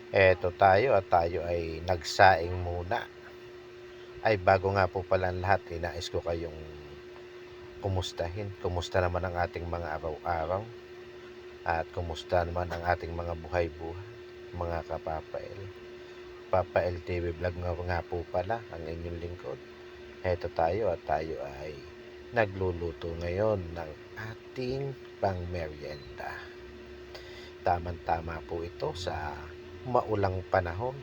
Eto tayo at tayo ay nagsaing muna. Ay bago nga po pala ang lahat, nais ko kayong kumustahin. Kumusta naman ang ating mga araw-araw at kumusta naman ang ating mga buhay-buhay, mga kapapael. Papa LTV Vlog nga po pala ang inyong lingkod. Eto tayo at tayo ay nagluluto ngayon ng ating pangmeryenda. Tamang-tama po ito sa maulang panahon.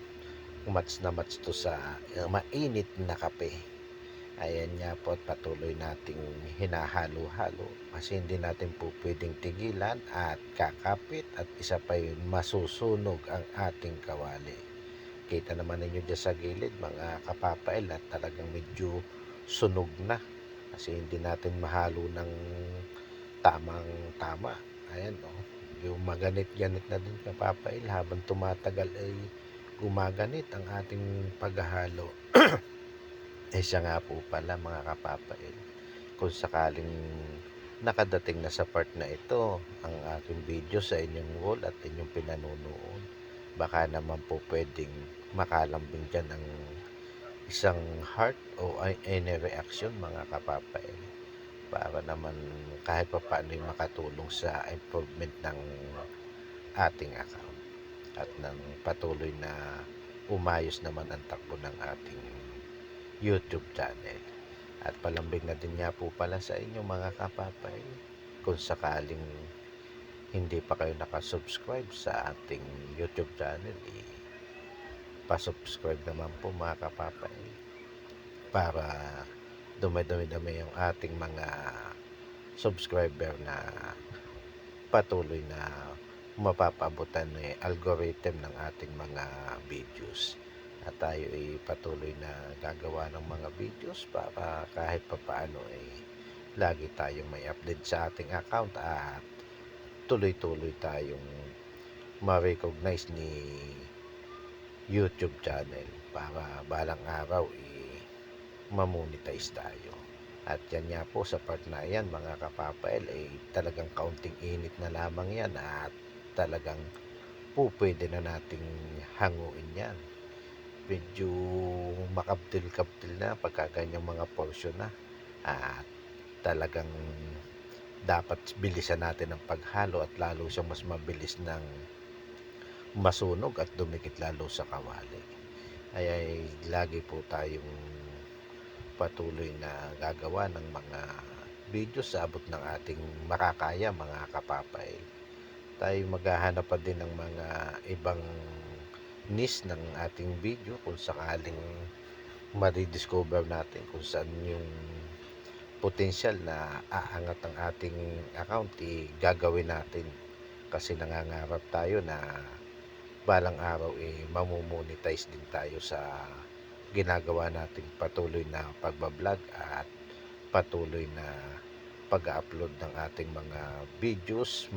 Mats na mats to sa mainit na kape. Ayan nga po at patuloy nating hinahalo-halo kasi hindi natin po pwedeng tigilan at kakapit at isa pa yun masusunog ang ating kawali. Kita naman ninyo dyan sa gilid mga kapapael at talagang medyo sunog na kasi hindi natin mahalo ng tamang tama. Ayan o, yung maganit-ganit na din kapapael habang tumatagal ay gumaganit ang ating paghahalo. Siya nga po pala mga kapapael, kung sakaling nakadating na sa part na ito ang aking video sa inyong wall at inyong pinanonood, baka naman po pwedeng makalambing dyan ang isang heart o any reaction mga kapapael para naman kahit pa paano makatulong sa improvement ng ating account at ng patuloy na umayos naman ang takbo ng ating YouTube channel. At palambing na din nga po pala sa inyo mga kapapay, kung sakaling hindi pa kayo nakasubscribe sa ating YouTube channel, pasubscribe naman po mga kapapay para dumi-dumi yung ating mga subscriber na patuloy na mapapabutan ng algorithm ng ating mga videos. At tayo ay patuloy na gagawa ng mga videos para kahit papaano ay lagi tayong may update sa ating account at tuloy-tuloy tayong ma-recognize ni YouTube channel para balang araw ma-monetize tayo. At yan nga po sa part na yan mga kapapael ay talagang kaunting init na lamang yan at talagang po pwede na nating hanguin yan. Medyo makaptil-kaptil na pagka ganyang mga portion na at talagang dapat bilisan natin ang paghalo at lalo siyang mas mabilis ng masunog at dumikit lalo sa kawali. Ay lagi po tayong patuloy na gagawa ng mga video sa abot ng ating makakaya mga kapapay. Tayo maghahanap pa din ng mga ibang niche ng ating video kung sakaling ma-rediscover natin kung saan yung potential na aangat ang ating account, gagawin natin kasi nangangarap tayo na balang araw mamomonetize din tayo sa ginagawa nating patuloy na pagbablog at patuloy na pag-upload ng ating mga videos.